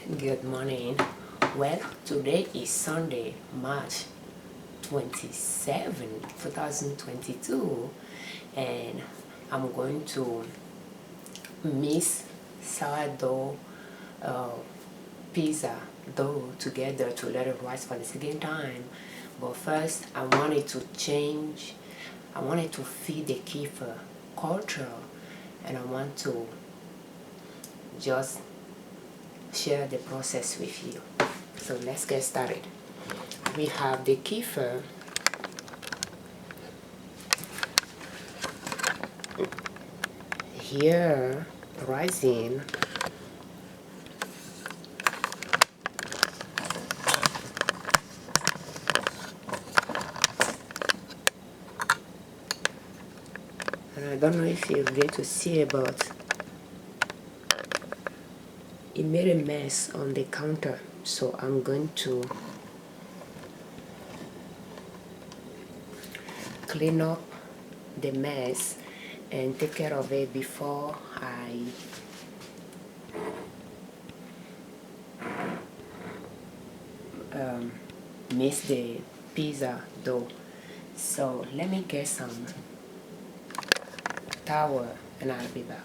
Good morning. Well, today is Sunday, March 27, 2022, and I'm going to mix sourdough pizza dough together to let it rise for the second time. But first, I wanted to feed the kefir culture, and I want to just share the process with you. So let's get started. We have the kefir here rising. And I don't know if you're going to see it, but it made a mess on the counter, so I'm going to clean up the mess and take care of it before I mix the pizza dough. So let me get some towel and I'll be back.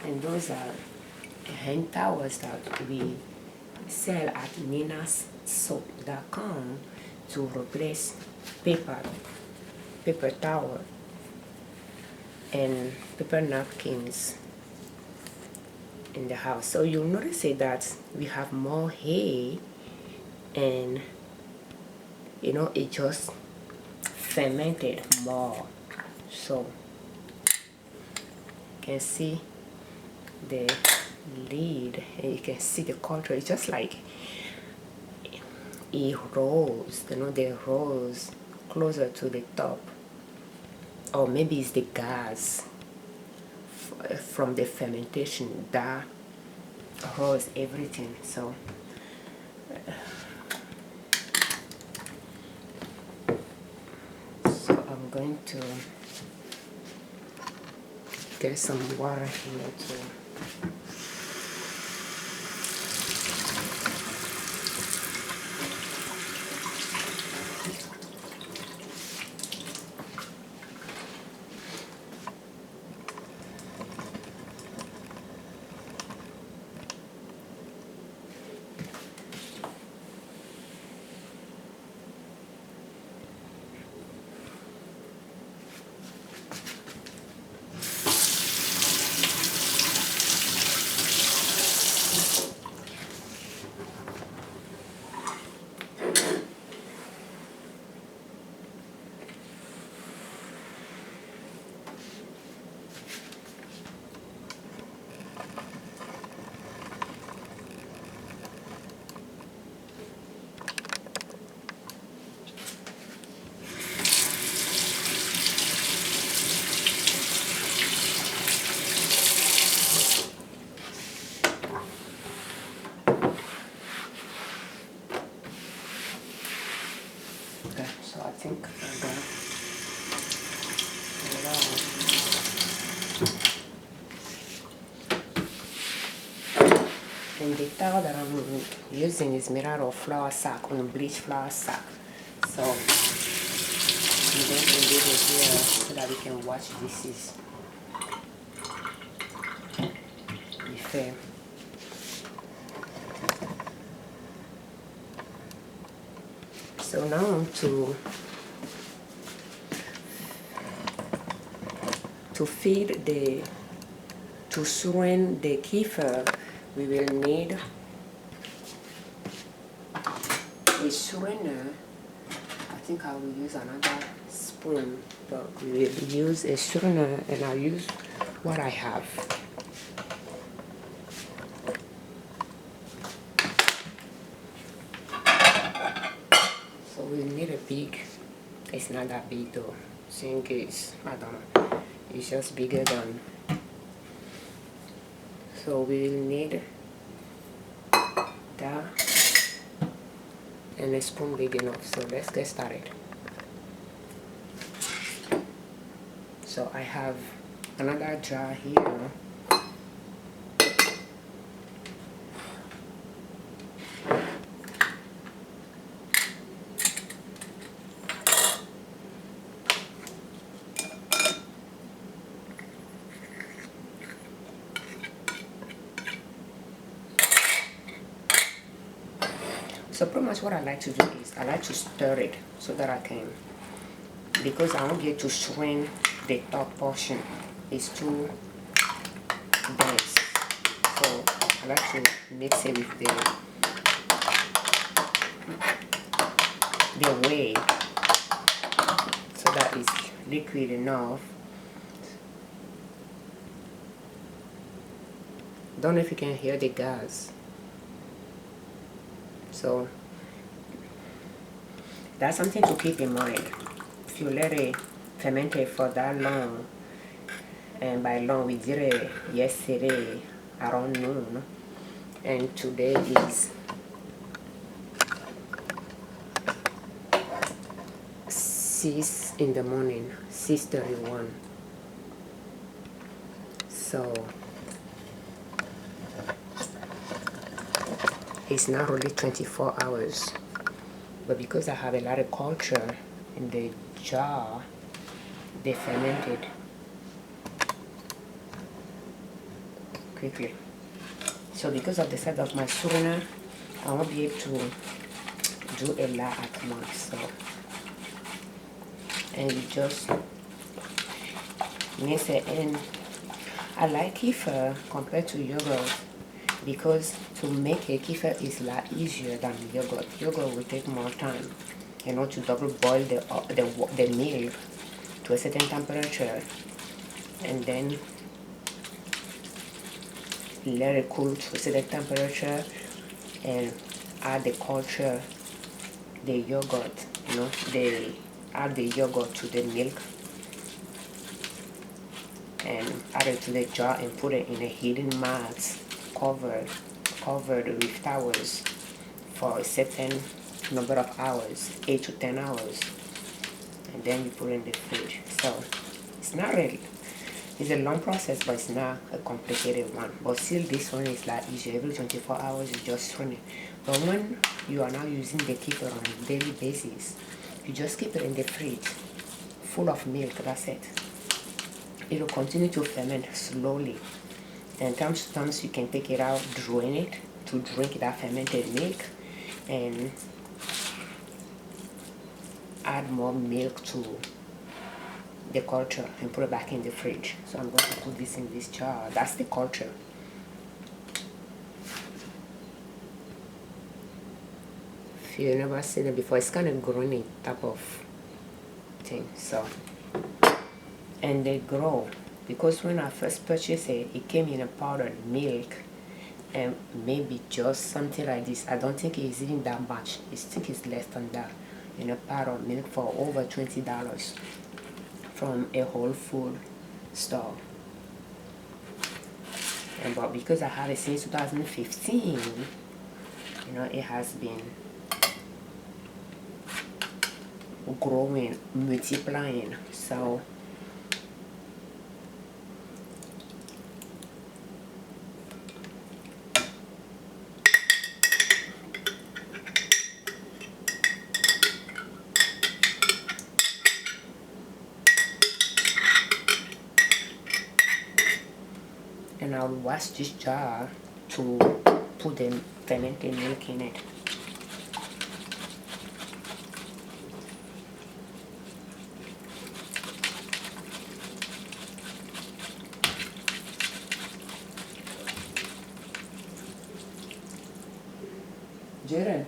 And those are hand towels that we sell at ninassoap.com to replace paper towel and paper napkins in the house. So you'll notice that we have more hay, and it just fermented more. So you can see the lid and you can see the culture. It's just like it rolls, they rolls closer to the top, or maybe it's the gas from the fermentation that rolls everything. So I'm going to get some water here too. Okay, so I think I'm gonna pull it out. And the towel that I'm using is made out of flour sack, on a bleached flour sack. So I'm going to leave it here so that we can watch this is fair. So now to strain the kefir, we will need a strainer. I think I will use another spoon, but we will use a strainer, and I'll use what I have. So we need a big, it's not that big though, I think it's, I don't know, it's just bigger than So we will need that and a spoon big enough. So let's get started. So I have another jar here. So pretty much what I like to do is I like to stir it so that I can, because I want it to shrink the top portion. It's too dense. So I like to mix it with the whey so that it's liquid enough. Don't know if you can hear the gas. So that's something to keep in mind. If you let it ferment for that long, and by long we did it yesterday around noon, and today is 6 in the morning, 6:31. So it's not really 24 hours, but because I have a lot of culture in the jar, they fermented quickly. So because of the size of my surna, I won't be able to do a lot at once. So, and we just mix it in. I like kefir compared to yogurt, because to make a kefir is a lot easier than yogurt. Yogurt will take more time, you know, to double boil the milk to a certain temperature, and then let it cool to a certain temperature, and add the culture, the yogurt, you know, they add the yogurt to the milk and add it to the jar and put it in a hidden mat, covered with towels for a certain number of hours, 8 to 10 hours, and then you put it in the fridge. So it's not really, it's a long process, but it's not a complicated one. But still, this one is like easier. Every 24 hours you just run it. But when you are now using the kefir on a daily basis, you just keep it in the fridge full of milk. That's it. It will continue to ferment slowly, and times to times you can take it out, drain it to drink that fermented milk, and add more milk to the culture and put it back in the fridge. So I'm going to put this in this jar. That's the culture. If you've never seen it before, it's kind of grainy type of thing. So, and they grow, because when I first purchased it, it came in a powdered milk, and maybe just something like this. I don't think it's even that much. I think it's less than that, in a powdered milk for over $20 from a Whole Food store. And but because I have it since 2015, you know, it has been growing, multiplying. So and I'll wash this jar to put the fermented milk in it. Jared,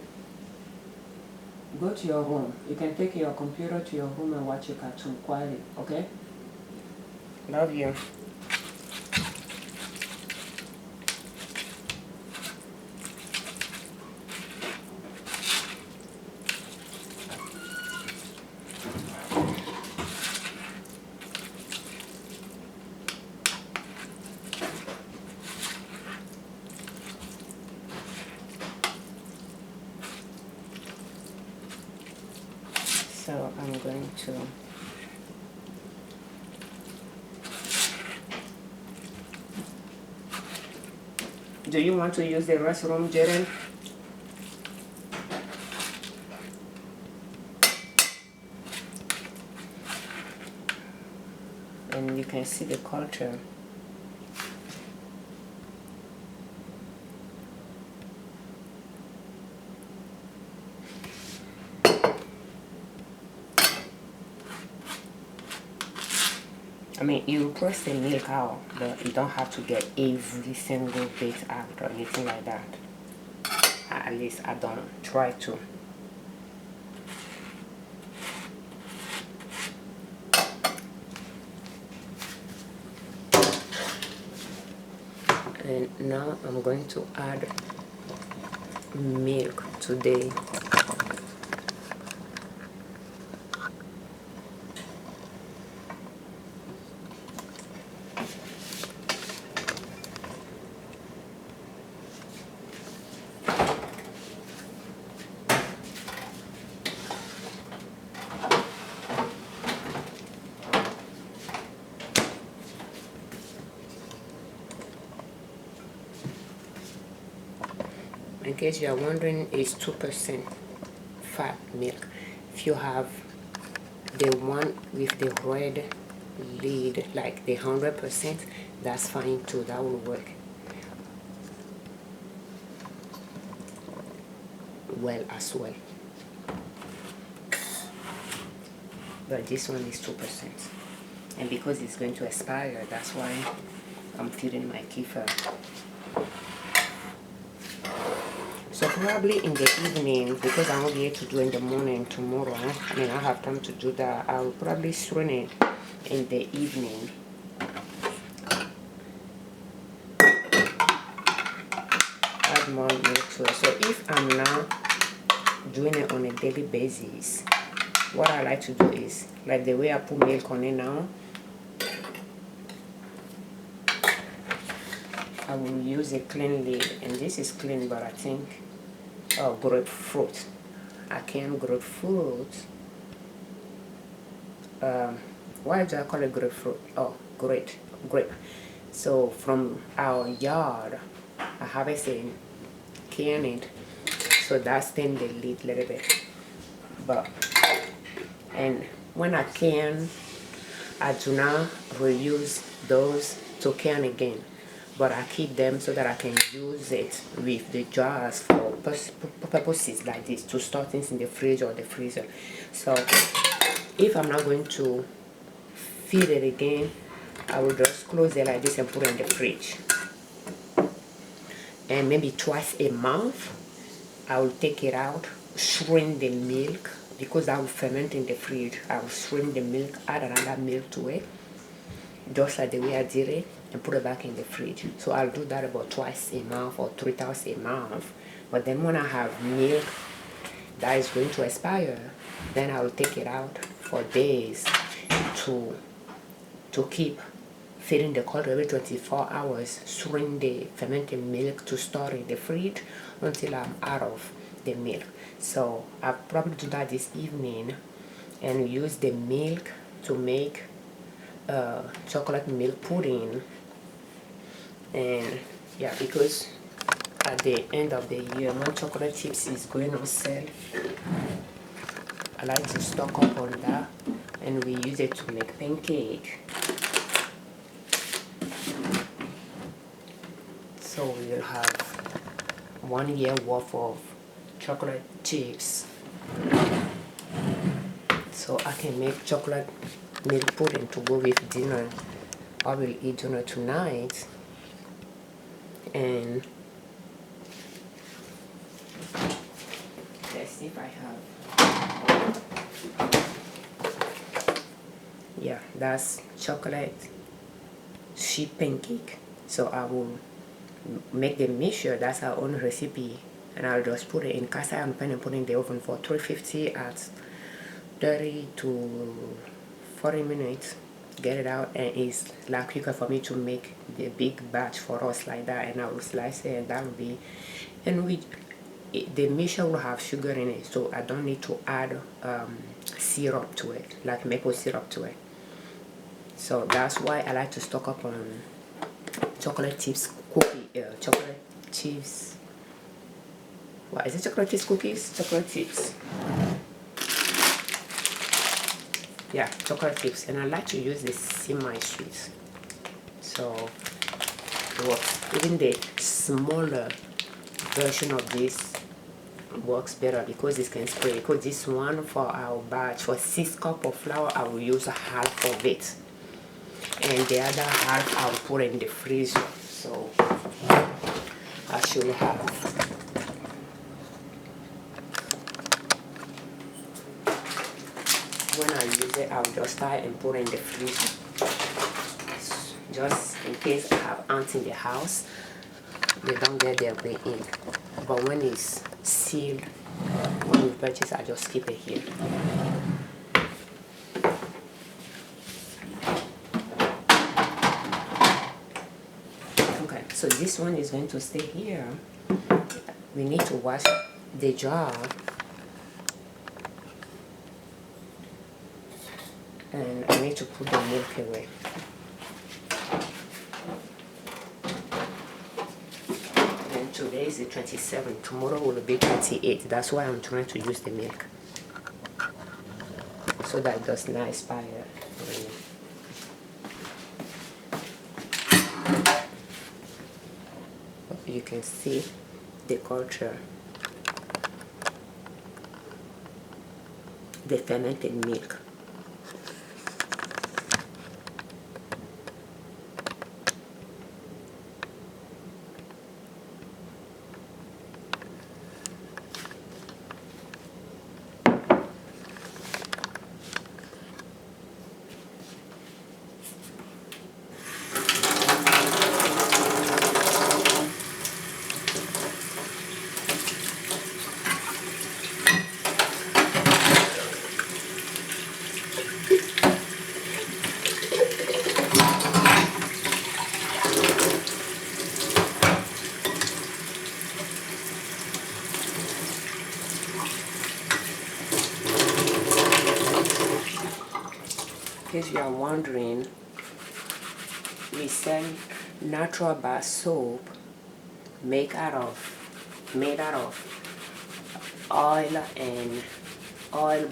go to your room. You can take your computer to your room and watch a cartoon quietly, okay? Love you. going to do you want to use the restroom, Jaden? And you can see the culture. I mean, you press the milk out, but you don't have to get every single bit out or anything like that. At least I don't try to. And now I'm going to add milk today. In case you are wondering, it's 2% fat milk. If you have the one with the red lid, like the 100%, that's fine too, that will work well as well. But this one is 2%, and because it's going to expire, that's why I'm filling my kefir. So probably in the evening, because I won't be able to do in the morning tomorrow, I mean I have time to do that, I'll probably strain it in the evening. Add more milk to it. So if I'm not doing it on a daily basis, what I like to do is, like the way I put milk on it now, I will use a clean lid, and this is clean, but I think grapefruit. I can grapefruit. Why do I call it grapefruit? Oh, grape. So from our yard, I have it in can it, so that's thin the lid a little bit. But and when I can, I do not reuse those to can again, but I keep them so that I can use it with the jars for purposes like this, to store things in the fridge or the freezer. So if I'm not going to feed it again, I will just close it like this and put it in the fridge. And maybe twice a month, I will take it out, strain the milk, because I will ferment in the fridge. I will strain the milk, add another milk to it, just like the way I did it, and put it back in the fridge. So I'll do that about twice a month or 3 times a month. But then when I have milk that is going to expire, then I will take it out for days to keep feeding the culture every 24 hours, strain the fermented milk to store in the fridge until I'm out of the milk. So I'll probably do that this evening and use the milk to make chocolate milk pudding. And yeah, because at the end of the year, when chocolate chips is going on sale, I like to stock up on that, and we use it to make pancake. So we'll have 1 year worth of chocolate chips. So I can make chocolate milk pudding to go with dinner. I will eat dinner tonight. And let's see if I have. Yeah, that's chocolate sheep pancake. So I will make the mixture. That's our own recipe, and I'll just put it in cast iron pan and put it in the oven for 350 at 30 to 40 minutes. Get it out, and it's like quicker for me to make the big batch for us like that, and I will slice it, and that will be, and the mixture will have sugar in it, so I don't need to add syrup to it, like maple syrup to it. So that's why I like to stock up on chocolate chips chocolate chips. What is it? Chocolate chips cookies? Chocolate chips. Yeah, chocolate chips. And I like to use the semi-sweet. So it works. Even the smaller version of this works better because it can spray. Because this one for our batch, for 6 cups of flour, I will use half of it. And the other half I'll put in the freezer. So I should have. When I use it, I'll just tie and put in the freezer. Just in case I have ants in the house, they don't get their way in. But when it's sealed, when you purchase, I just keep it here. Okay, so this one is going to stay here. We need to wash the jar. And I need to put the milk away. And today is the 27th. Tomorrow will be 28th. That's why I'm trying to use the milk, so that it does not expire. You can see the culture, the fermented milk. In case you are wondering, we sell natural bar soap made out of oil,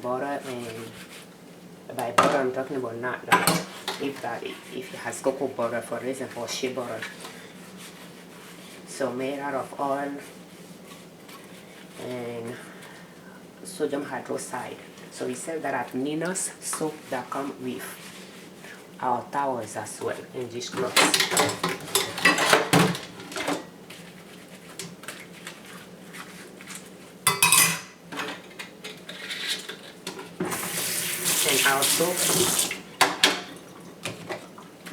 butter, and by butter I'm talking about not like if it has cocoa butter, for example, or shea butter. So made out of oil and sodium hydroxide. So we sell that at Nina's soap that come with our towels as well and dishcloths. And our soap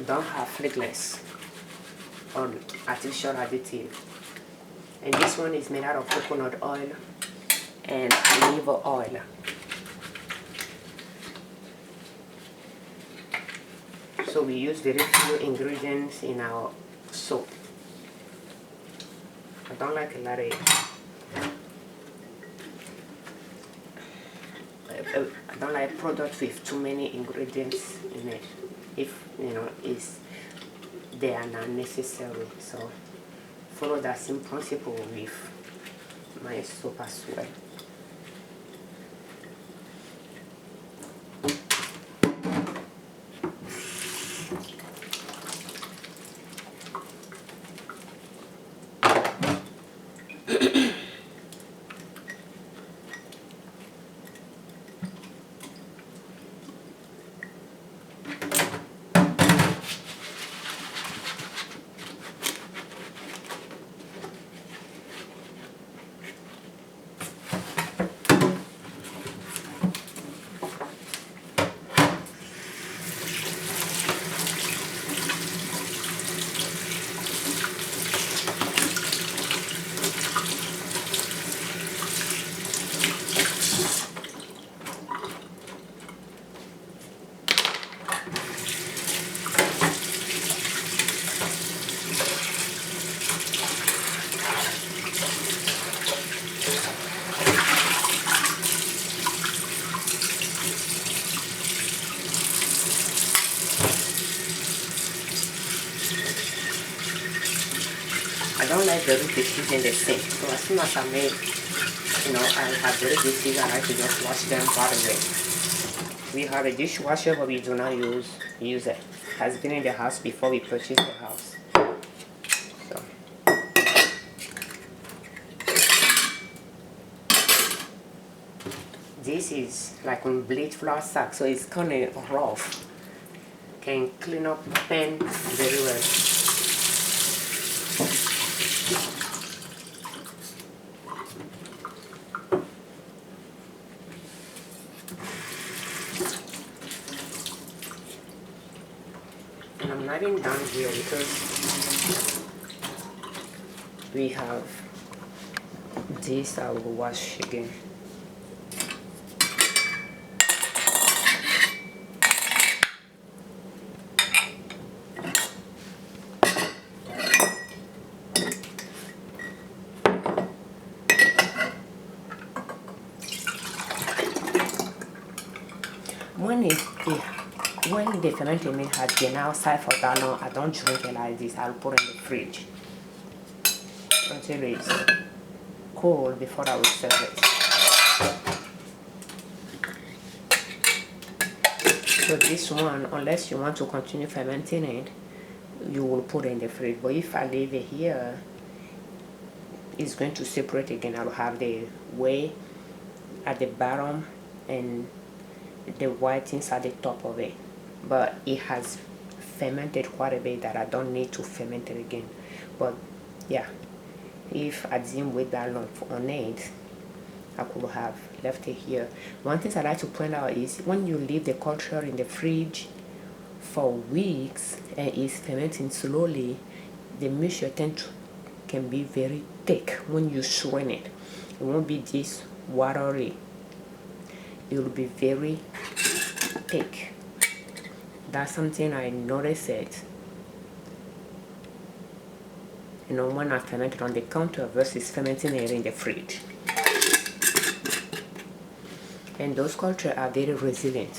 don't have fragrance or artificial additive. And this one is made out of coconut oil and olive oil. So we use very few ingredients in our soap. I don't like a lot of I don't like products with too many ingredients in it. If you know, they are not necessary. So follow that same principle with my soap as well. I don't like dirty dishes in the sink. So as soon as I make, I have dirty dishes, I like to just wash them right away. We have a dishwasher, but we do not use it. It has been in the house before we purchased the house. So. This is like a bleach flour sack, so it's kind of rough. Can clean up pan very well. And I'm not even down here because we have this I will wash again. When the fermenting milk has been outside for that long, I don't drink it like this. I'll put it in the fridge until it's cold before I will serve it. So this one, unless you want to continue fermenting it, you will put it in the fridge. But if I leave it here, it's going to separate again. I'll have the whey at the bottom and the white inside the top of it. But it has fermented quite a bit that I don't need to ferment it again. But yeah, if I didn't wait that long on it, I could have left it here. One thing I like to point out is when you leave the culture in the fridge for weeks and it's fermenting slowly, the mixture can be very thick when you strain it. It won't be this watery. It will be very thick. That's something I noticed it. When I ferment it on the counter versus fermenting it in the fridge. And those cultures are very resilient.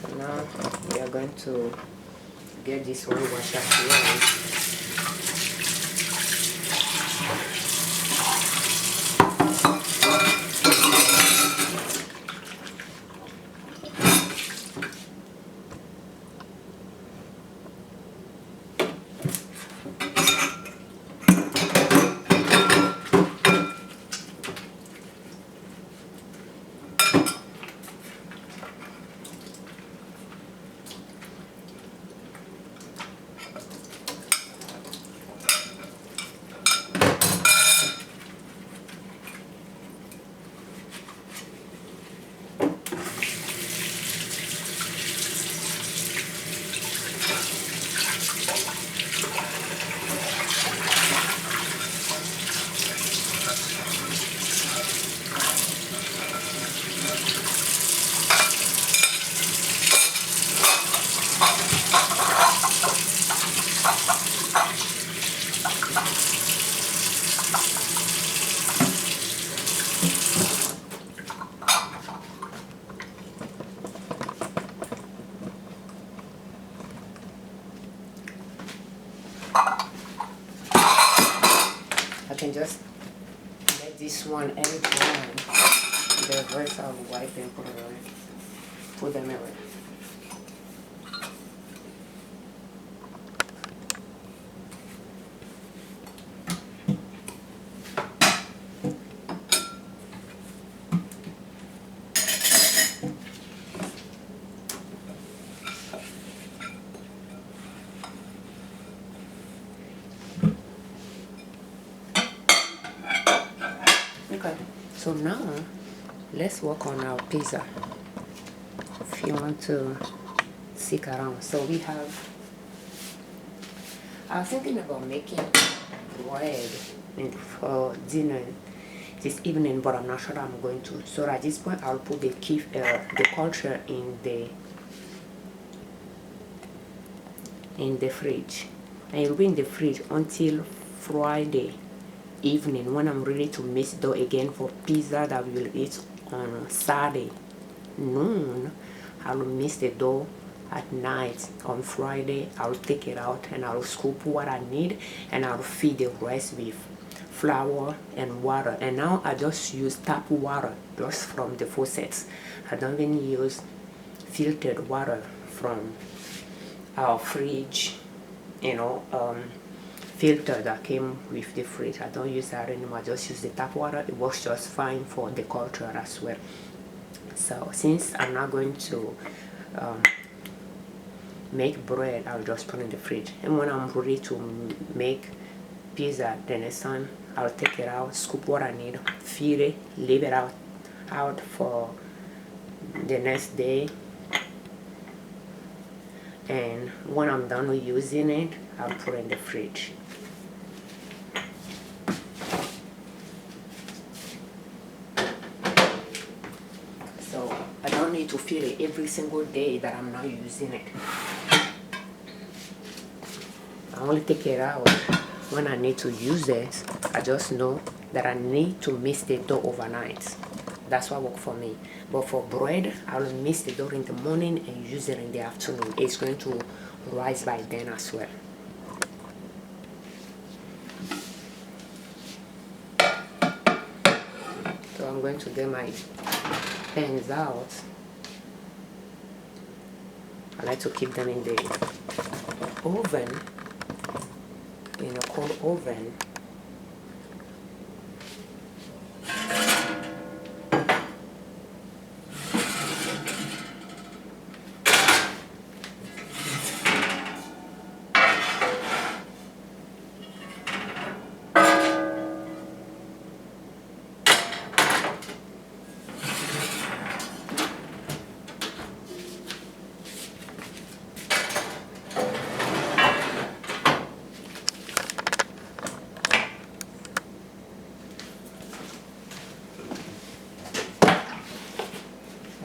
So now we are going to get this one washed up here. I can just let this one air dry. The rest I'll wipe and put them away. Okay, so now let's work on our pizza. If you want to stick around, so we have. I was thinking about making bread for dinner this evening, but I'm not sure I'm going to. So at this point, I'll put the culture in the fridge, and it'll be in the fridge until Friday evening when I'm ready to mix dough again for pizza that we will eat on Saturday noon. I'll mix the dough at night. On Friday, I'll take it out and I'll scoop what I need, and I'll feed the rest with flour and water. And now I just use tap water just from the faucets. I don't even use filtered water from our fridge, you know, filter that came with the fridge. I don't use that anymore. I just use the tap water. It works just fine for the culture as well. So since I'm not going to make bread, I'll just put it in the fridge, and when I'm ready to make pizza the next time, I'll take it out, scoop what I need, feed it, leave it out for the next day, and when I'm done with using it, I'll put it in the fridge. So I don't need to feed it every single day that I'm not using it. I only take it out when I need to use it. I just know that I need to mix the dough overnight. That's what works for me. But for bread, I'll mix the dough in the morning and use it in the afternoon. It's going to rise by then as well. So I'm going to get my pans out. I like to keep them in the oven, in a cold oven.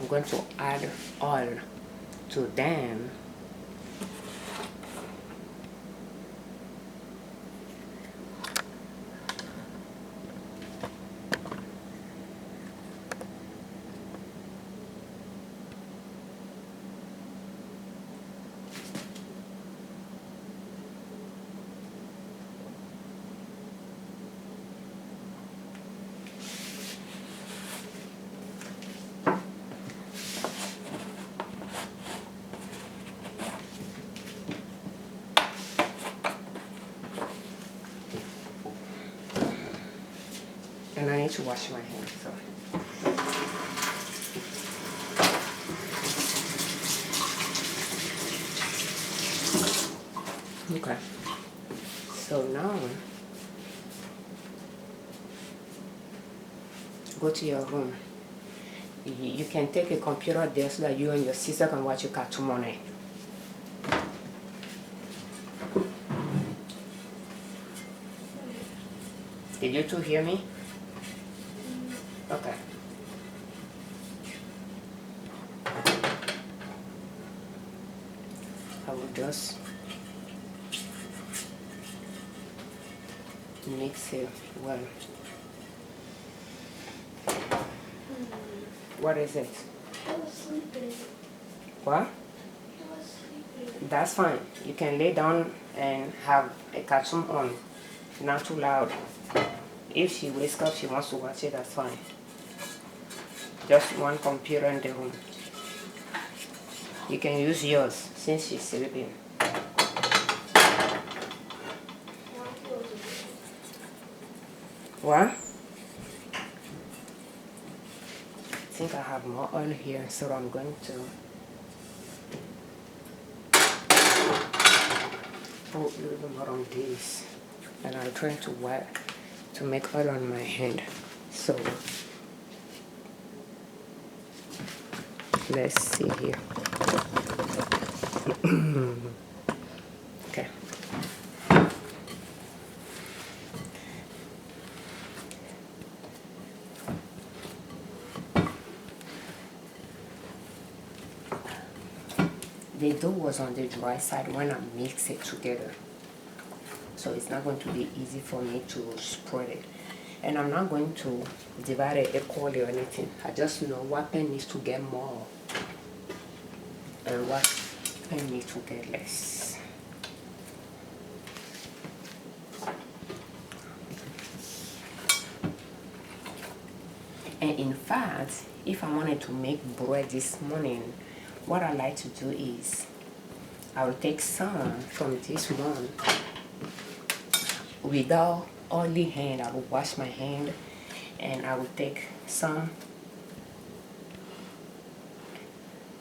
I'm going to add oil to them. And I need to wash my hands. So. Okay. So now, go to your room. You can take a computer there so that you and your sister can watch your cartoon on it. Did you two hear me? Okay. I will just mix it well. What is it? I was sleeping. What? I was sleeping. That's fine. You can lay down and have a cartoon on. Not too loud. If she wakes up, she wants to watch it, that's fine. Just one computer in the room. You can use yours since she's sleeping. What? I think I have more oil here, so I'm going to put a little bit more on this. And I'm trying to wipe to make oil on my hand. So let's see here. Okay. The dough was on the dry side when I mix it together. So it's not going to be easy for me to spread it. And I'm not going to divide it equally or anything. I just know what pen needs to get more. and what I need to get less. And in fact, if I wanted to make bread this morning, what I like to do is I will take some from this one without oily hand. I will wash my hand and I will take some,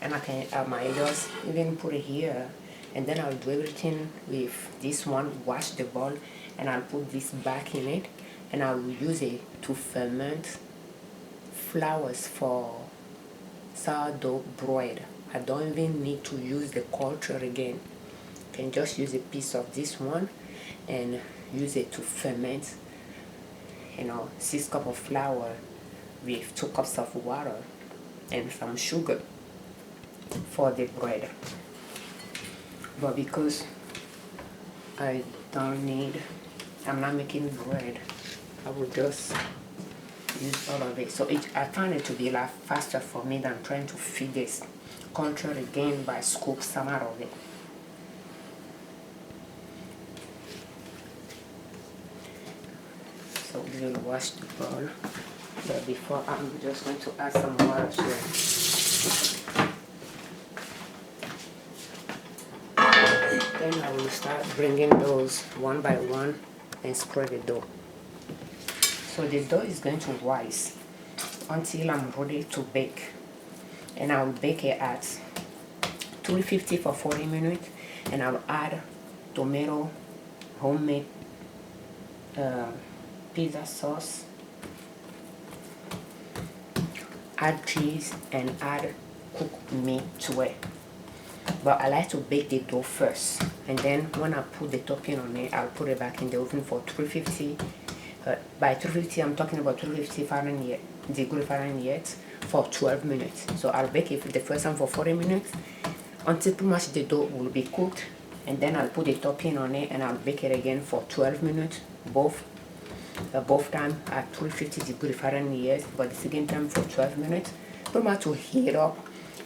and I might just even put it here, and then I'll do everything with this one, wash the bowl, and I'll put this back in it, and I will use it to ferment flours for sourdough bread. I don't even need to use the culture again. You can just use a piece of this one and use it to ferment, 6 cups of flour with 2 cups of water and some sugar for the bread. But because I'm not making bread, I will just use all of it. So I find it to be a lot faster for me than trying to feed this culture again by scoop some out of it. So we will wash the bowl, but before I'm just going to add some water to it. Then I will start bringing those one by one and spread the dough. So the dough is going to rise until I'm ready to bake, and I will bake it at 350 for 40 minutes, and I'll add tomato, homemade pizza sauce, add cheese, and add cooked meat to it. But I like to bake the dough first, and then when I put the topping on it, I'll put it back in the oven for 350. By 350, I'm talking about 350 Fahrenheit, degree Fahrenheit, for 12 minutes. So I'll bake it the first time for 40 minutes until pretty much the dough will be cooked, and then I'll put the topping on it and I'll bake it again for 12 minutes, both time at 350 degree Fahrenheit, but the second time for 12 minutes, pretty much to heat up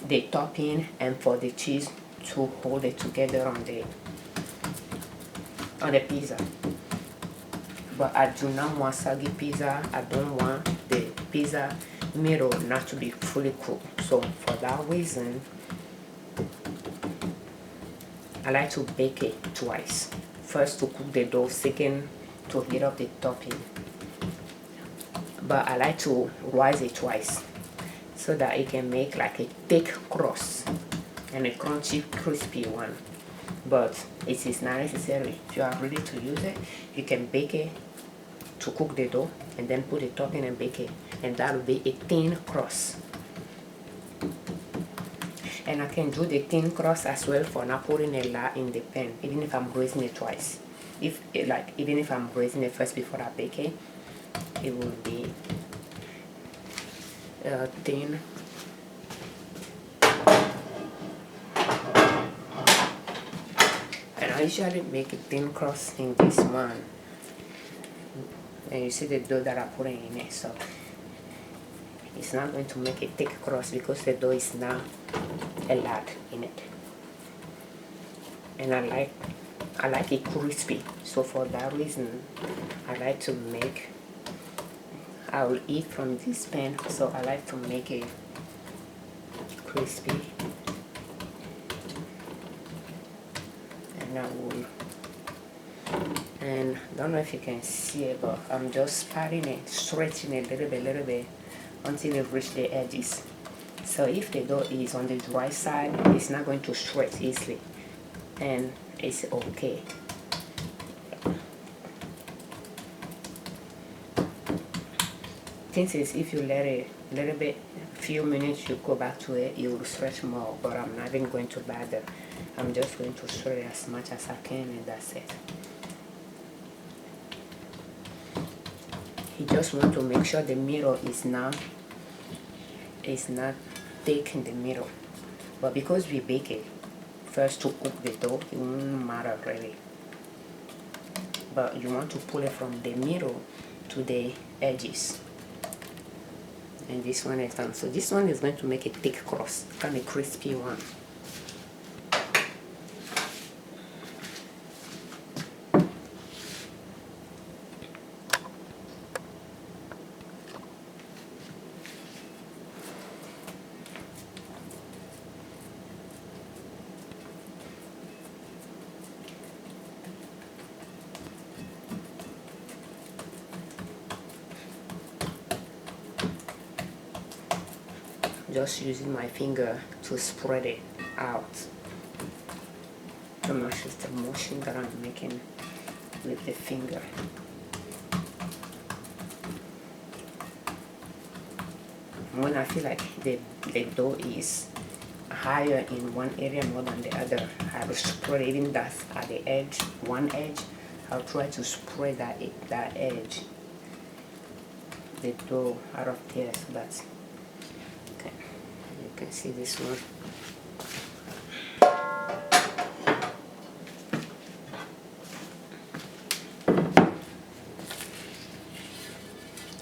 the topping and for the cheese to hold it together on the pizza. But I do not want soggy pizza. I don't want the pizza middle not to be fully cooked. So for that reason, I like to bake it twice. First to cook the dough, second to heat up the topping. But I like to rise it twice so that it can make like a thick crust and a crunchy, crispy one. But it is not necessary. If you are ready to use it, you can bake it to cook the dough and then put the topping and bake it, and that will be a thin crust. And I can do the thin crust as well for not putting a lot in the pan, even if I'm braising it twice. Even if I'm braising it first before I bake it, it will be thin. And I usually make a thin crust in this one. And you see the dough that I'm putting in it, so it's not going to make a thick crust because the dough is not a lot in it. And I like it crispy, so for that reason I like to make, I will eat from this pan, so I like to make it crispy. And I will, and I don't know if you can see it, but I'm just patting it, stretching it a little bit until it reaches the edges. So if the dough is on the dry side, it's not going to stretch easily, and it's okay. Thing is, if you let it a little bit, few minutes, you go back to it, it will stretch more, but I'm not even going to bother. I'm just going to stretch as much as I can, and that's it. You just want to make sure the middle is not thick in the middle. But because we bake it first to cook the dough, it won't matter really. But you want to pull it from the middle to the edges. And this one is done. So this one is going to make a thick crust, kind of crispy one. just using my finger to spread it out. Pretty much it's the motion that I'm making with the finger. When I feel like the dough is higher in one area more than the other, I will spread, even that's at the edge, one edge, I'll try to spread that edge, the dough out of there, so that's okay. You can see this one.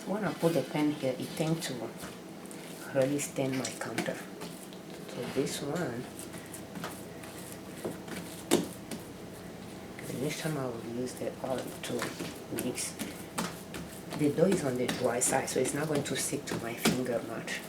When I put the pen here, it tends to really stain my counter. So this one, the next time I will use the oil to mix. The dough is on the dry side, so it's not going to stick to my finger much.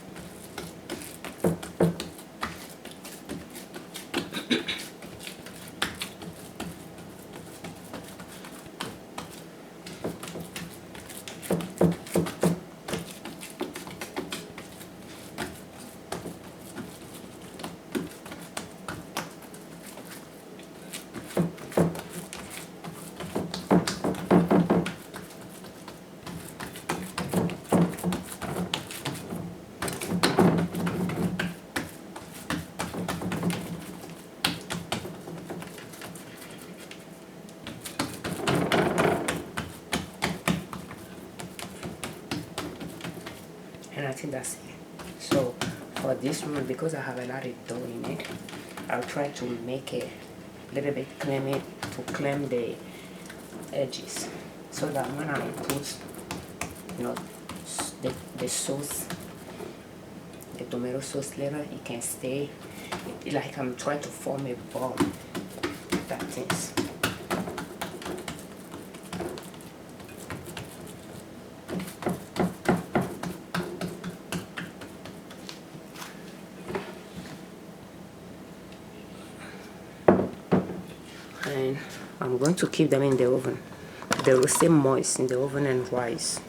And I think that's it. So for this one, because I have a lot of dough in it, I'll try to make a little bit clammy to clamp the edges, so that when I put, you know, the sauce, the tomato sauce later, it can stay like I'm trying to form a ball. That things. And I'm going to keep them in the oven. They will stay moist in the oven and rise.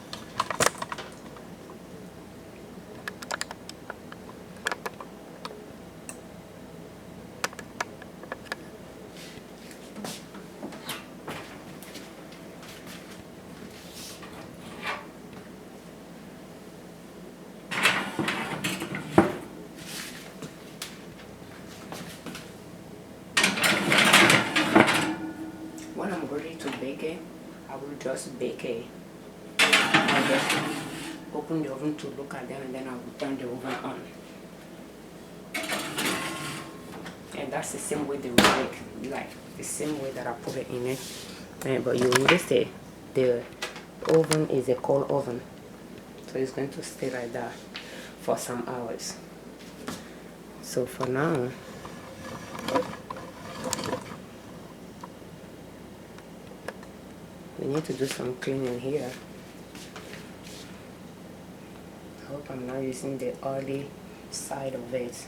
When I'm ready to bake it, I will just bake it. I'll just open the oven to look at them, and then I will turn the oven on. And that's the same way they will bake, like the same way that I put it in it. But you notice the oven is a cold oven, so it's going to stay like that for some hours. So for now, we need to do some cleaning here. I hope I'm not using the oily side of it.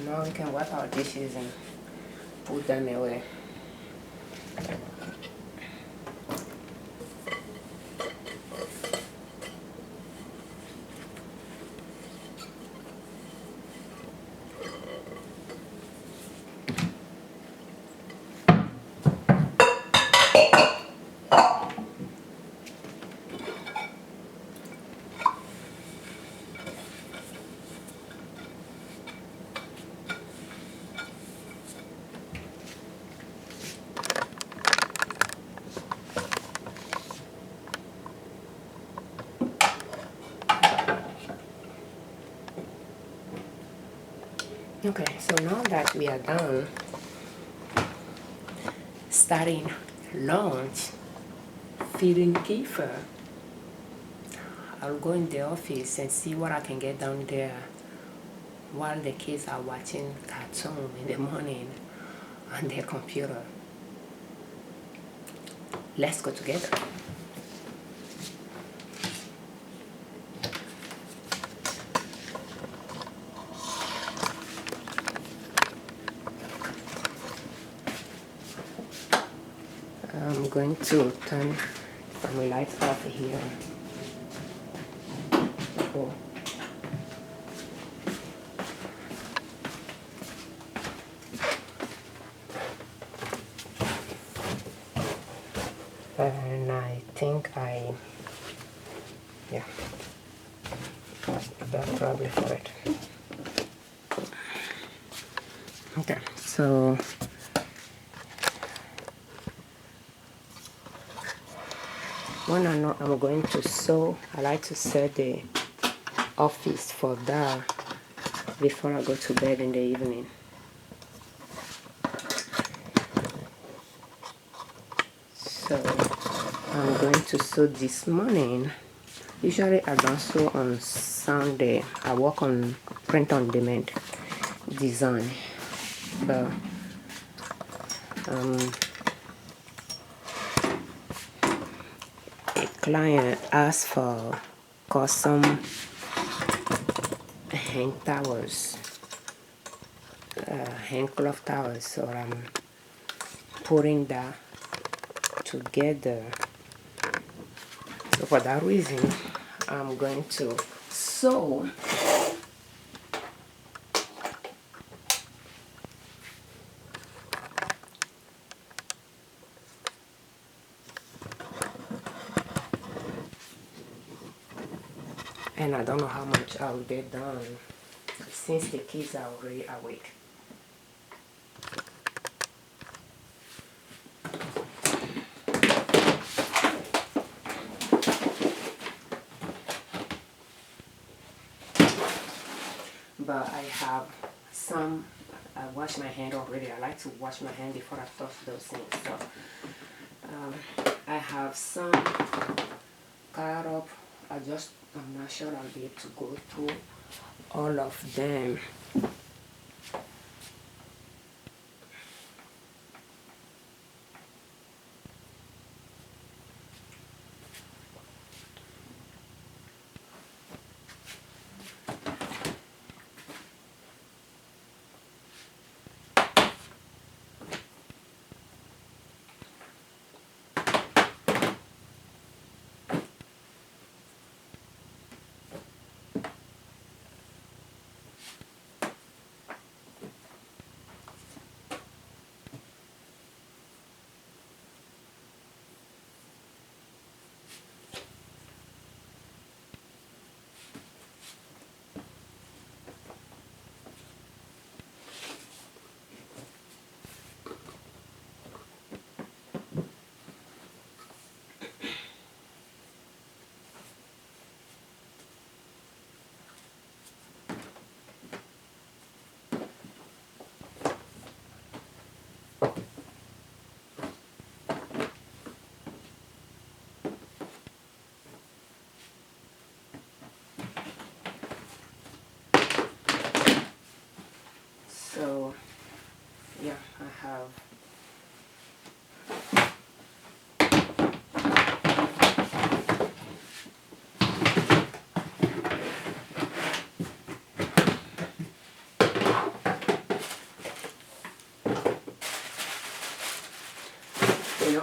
Now we can wipe our dishes and put them away. Okay, so now that we are done starting lunch, feeding Kefir, I'll go in the office and see what I can get down there while the kids are watching cartoon in the morning on their computer. Let's go together. I'm going to turn my lights off here. Oh. And I think yeah, that's probably for it. Okay, so when I know I'm going to sew, I like to set the office for that before I go to bed in the evening. So I'm going to sew this morning. Usually I don't sew on Sunday. I work on print on demand design, but a client asked for custom hand towels, hand cloth towels, so I'm putting that together. So for that reason, I'm going to sew and I don't know how much I'll get done since the kids are already awake. But I have some, I wash my hand already. I like to wash my hand before I touch those things. So I have some cut up. I'm not sure I'll be able to go through all of them. So yeah, I have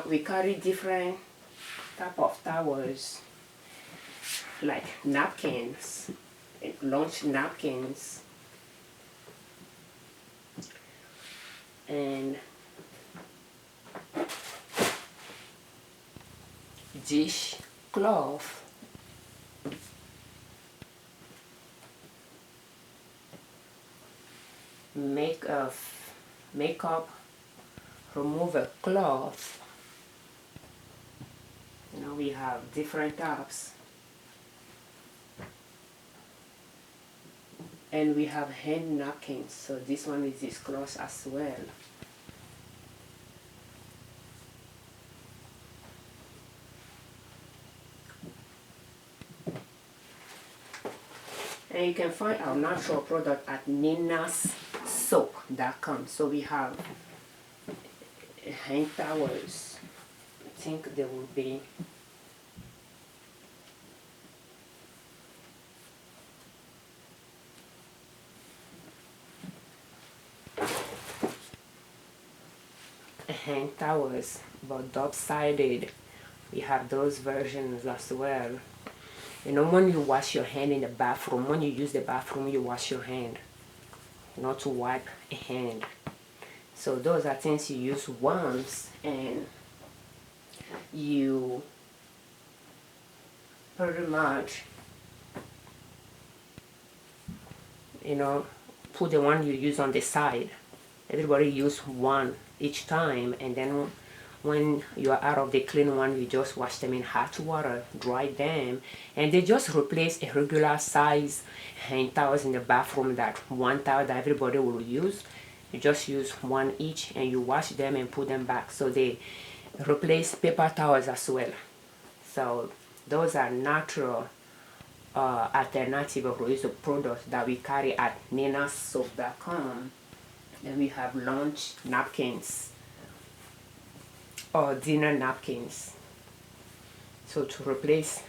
we carry different type of towels like napkins, lunch napkins, and dish cloth, makeup remover cloth. We have different types, and we have hand napkins. So this one is disclosed as well. And you can find our natural product at ninassoap.com. So we have hand towels. I think there will be hand towels, but double-sided. We have those versions as well. When you wash your hand in the bathroom, when you use the bathroom, you wash your hand, not to wipe a hand. So those are things you use once, and you pretty much, put the one you use on the side. Everybody use one each time, and then when you are out of the clean one, you just wash them in hot water, dry them, and they just replace a regular size hand towels in the bathroom. That one towel that everybody will use, you just use one each, and you wash them and put them back. So they replace paper towels as well. So those are natural alternative of reusable products that we carry at ninassoap.com. And we have lunch napkins or dinner napkins, so to replace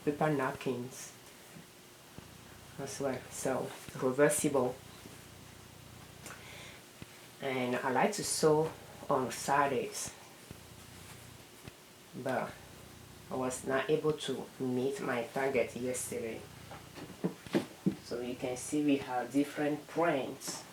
paper napkins as well. So reversible. And I like to sew on Saturdays, but I was not able to meet my target yesterday. So you can see we have different prints.